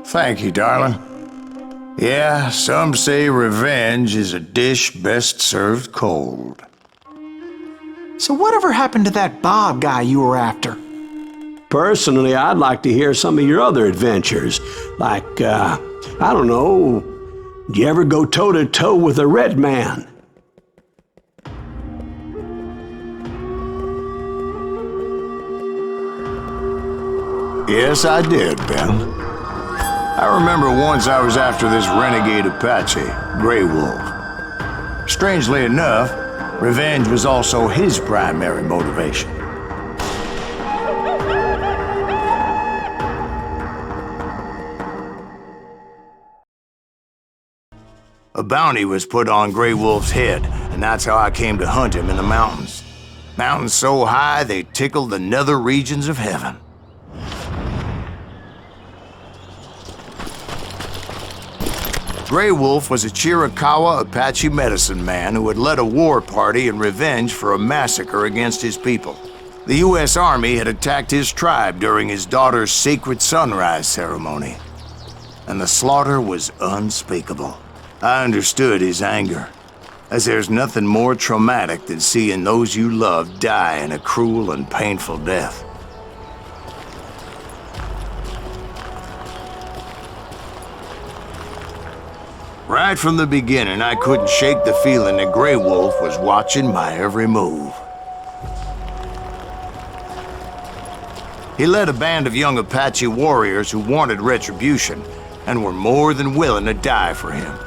Thank you, darling. Yeah, some say revenge is a dish best served cold. So whatever happened to that Bob guy you were after? Personally, I'd like to hear some of your other adventures. Like, I don't know, did you ever go toe-to-toe with a red man? Yes, I did, Ben. I remember once I was after this renegade Apache, Grey Wolf. Strangely enough, revenge was also his primary motivation. A bounty was put on Grey Wolf's head, and that's how I came to hunt him in the mountains. Mountains so high they tickled the nether regions of heaven. Grey Wolf was a Chiricahua Apache medicine man who had led a war party in revenge for a massacre against his people. The U.S. Army had attacked his tribe during his daughter's sacred sunrise ceremony, and the slaughter was unspeakable. I understood his anger, as there's nothing more traumatic than seeing those you love die in a cruel and painful death. Right from the beginning, I couldn't shake the feeling that Grey Wolf was watching my every move. He led a band of young Apache warriors who wanted retribution and were more than willing to die for him.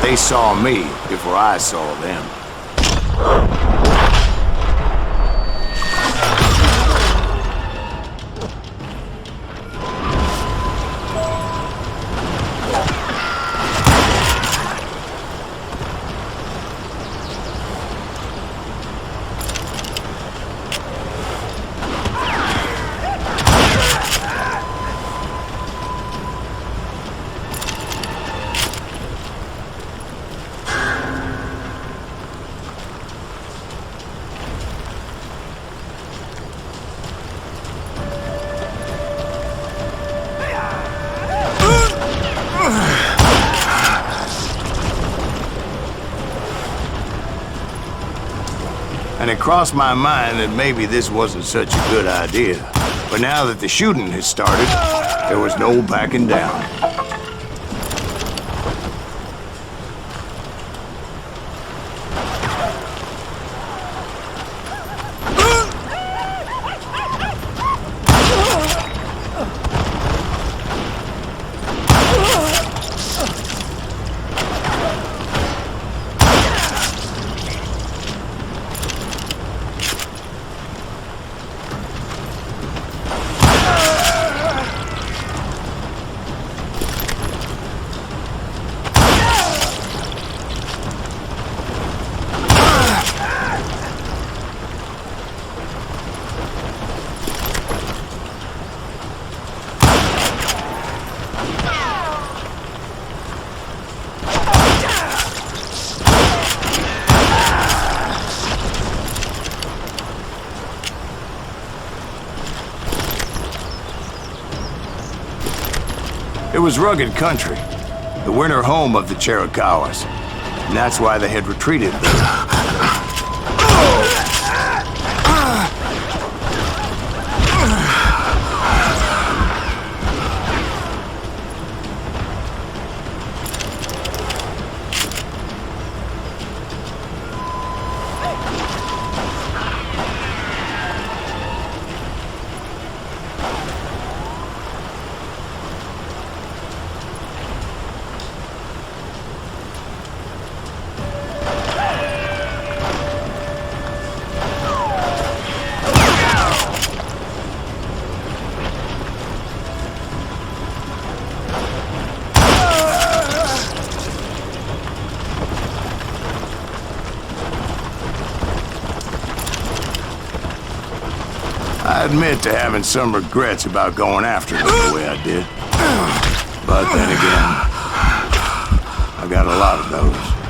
They saw me before I saw them. And it crossed my mind that maybe this wasn't such a good idea. But now that the shooting had started, there was no backing down. It was rugged country, the winter home of the Chiricahuas, and that's why they had retreated there. I admit to having some regrets about going after them the way I did. But then again, I got a lot of those.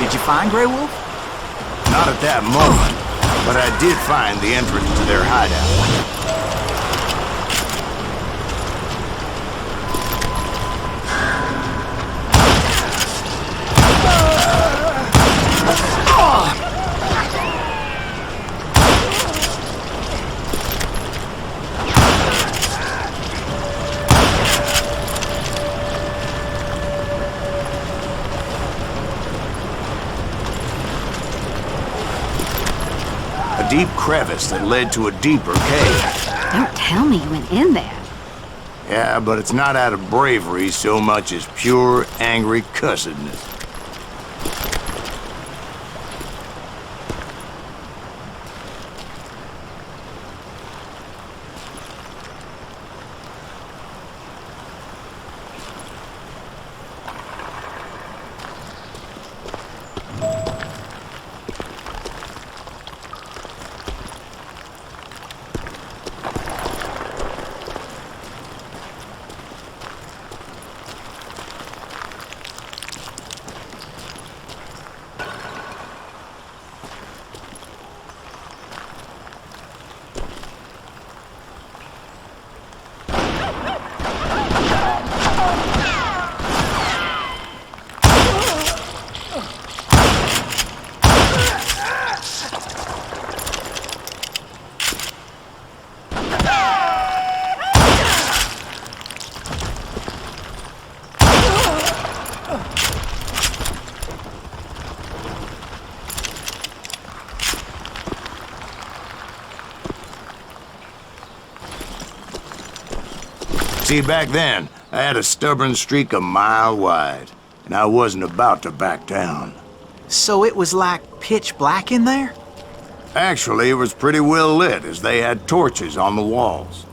Did you find Grey Wolf? Not at that moment, but I did find the entrance to their hideout. A deep crevice that led to a deeper cave. Don't tell me you went in there. Yeah, but it's not out of bravery so much as pure, angry cussedness. See, back then, I had a stubborn streak a mile wide, and I wasn't about to back down. So it was like pitch black in there? Actually, it was pretty well lit, as they had torches on the walls.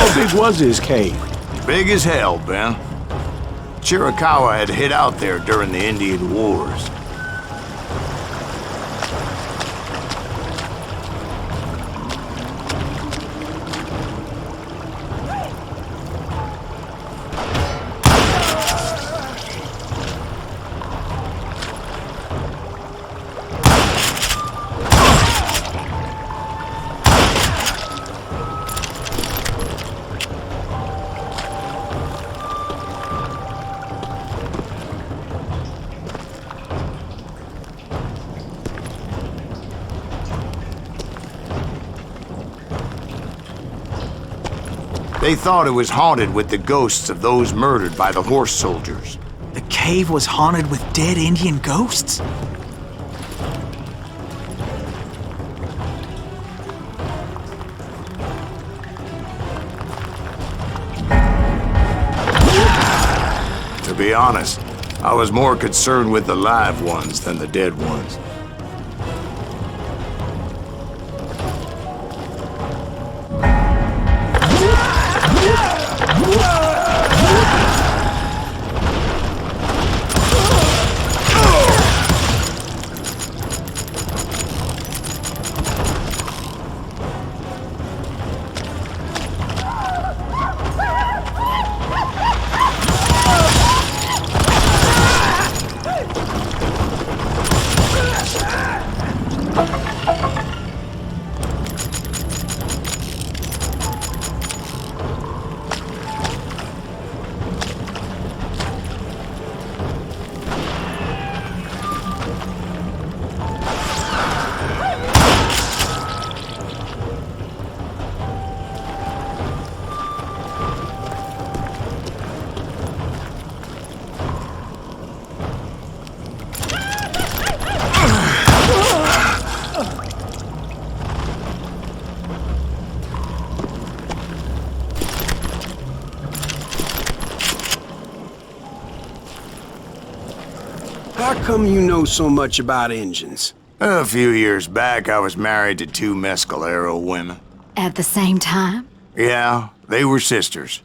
How big was his cave? Big as hell, Ben. Chiricahua had hid out there during the Indian Wars. They thought it was haunted with the ghosts of those murdered by the horse soldiers. The cave was haunted with dead Indian ghosts? To be honest, I was more concerned with the live ones than the dead ones. How come you know so much about engines? A few years back, I was married to two Mescalero women. At the same time? Yeah, they were sisters.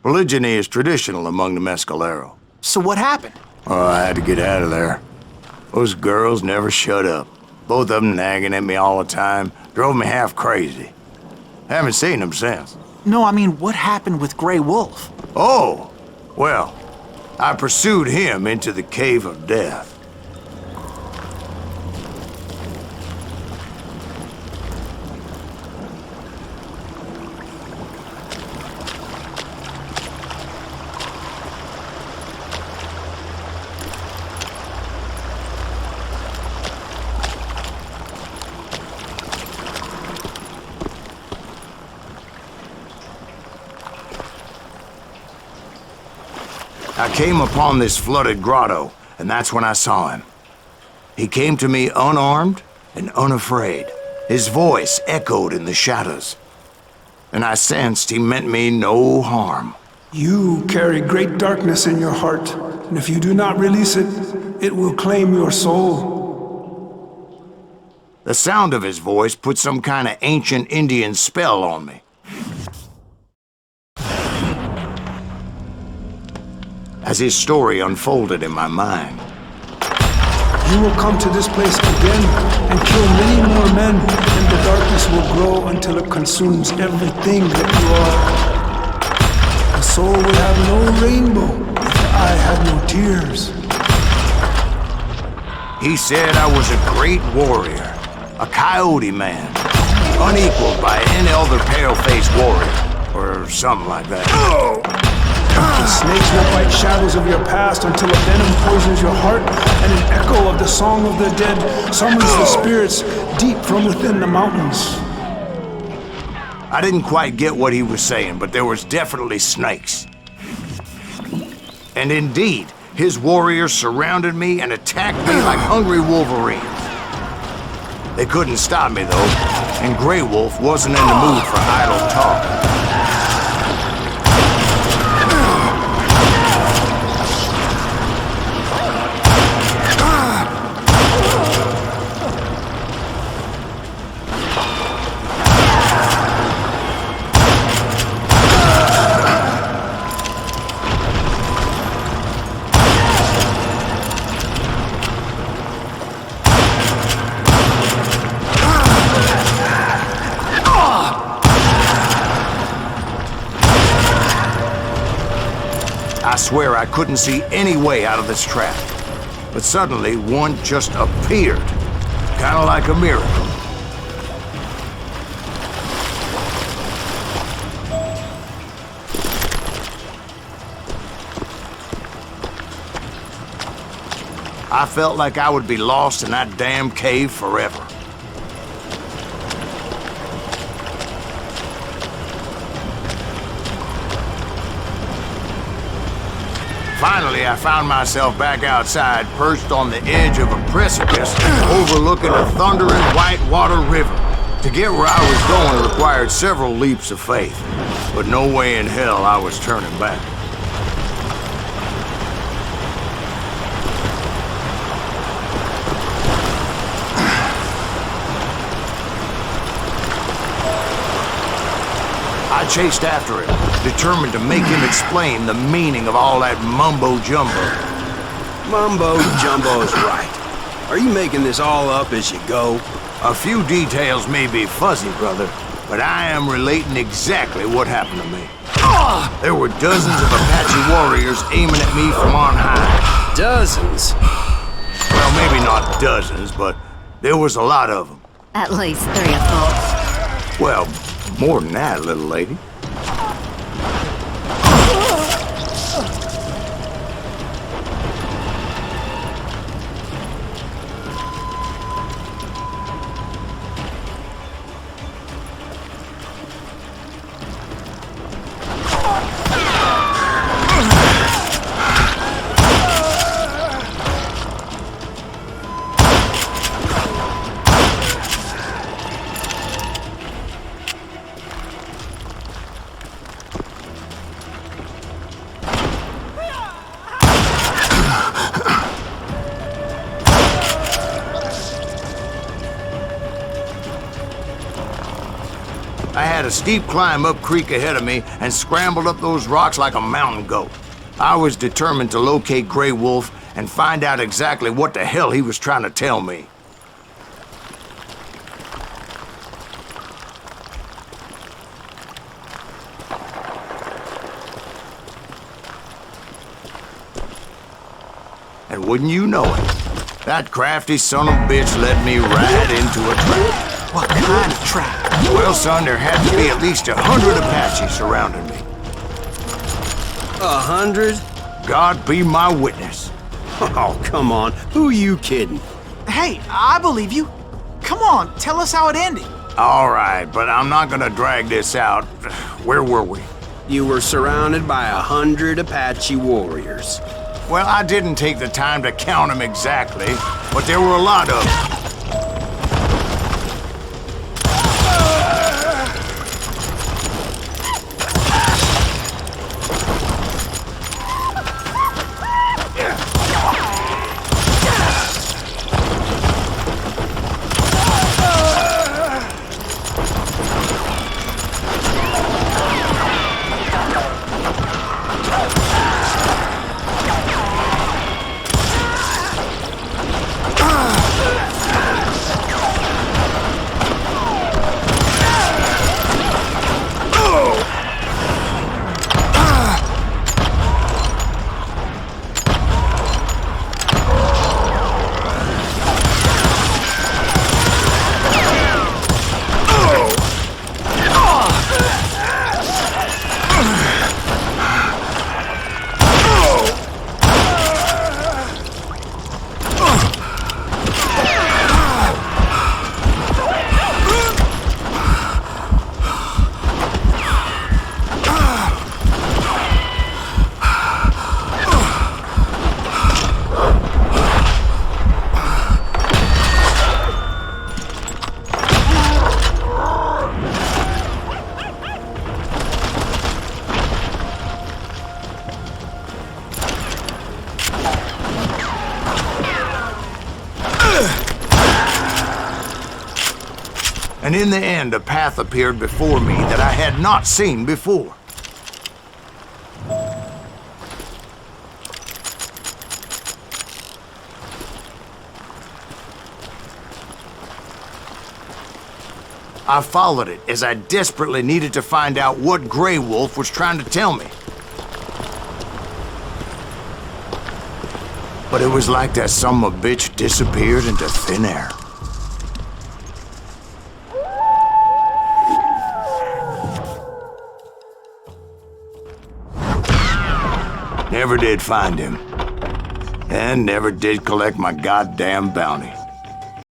Polygyny is traditional among the Mescalero. So what happened? Oh, I had to get out of there. Those girls never shut up. Both of them nagging at me all the time. Drove me half crazy. Haven't seen them since. No, I mean, what happened with Grey Wolf? Oh, well, I pursued him into the Cave of Death. I came upon this flooded grotto, and that's when I saw him. He came to me unarmed and unafraid. His voice echoed in the shadows, and I sensed he meant me no harm. You carry great darkness in your heart, and if you do not release it, it will claim your soul. The sound of his voice put some kind of ancient Indian spell on me. As his story unfolded in my mind, You will come to this place again and kill many more men, and the darkness will grow until it consumes everything that you are. The soul would have no rainbow if the eye had no tears. he said I was a great warrior, a coyote man, unequaled by any other pale-faced warrior, or something like that. The snakes will bite shadows of your past until a venom poisons your heart, and an echo of the song of the dead summons the spirits deep from within the mountains. I didn't quite get what he was saying, but there was definitely snakes. And indeed, his warriors surrounded me and attacked me like hungry wolverines. They couldn't stop me, though, and Grey Wolf wasn't in the mood for idle talk. I swear I couldn't see any way out of this trap. But suddenly, one just appeared. Kind of like a miracle. I felt like I would be lost in that damn cave forever. Finally, I found myself back outside, perched on the edge of a precipice overlooking a thundering whitewater river. To get where I was going required several leaps of faith, but no way in hell I was turning back. I chased after him, determined to make him explain the meaning of all that mumbo-jumbo. Mumbo-jumbo's right. Are you making this all up as you go? A few details may be fuzzy, brother, but I am relating exactly what happened to me. There were dozens of Apache warriors aiming at me from on high. Dozens? Well, maybe not dozens, but there was a lot of them. At least 3 or 4. Well, more than that, little lady. I had a steep climb up creek ahead of me and scrambled up those rocks like a mountain goat. I was determined to locate Grey Wolf and find out exactly what the hell he was trying to tell me. And wouldn't you know it, that crafty son of a bitch led me right into a trap. What kind of trap? Well, son, there had to be at least 100 Apaches surrounding me. 100? God be my witness. Oh, come on. Who you kidding? Hey, I believe you. Come on, tell us how it ended. All right, but I'm not gonna drag this out. Where were we? You were surrounded by 100 Apache warriors. Well, I didn't take the time to count them exactly, but there were a lot of them. And in the end, a path appeared before me that I had not seen before. I followed it as I desperately needed to find out what Grey Wolf was trying to tell me. But it was like that son of a bitch disappeared into thin air. Never did find him. And never did collect my goddamn bounty.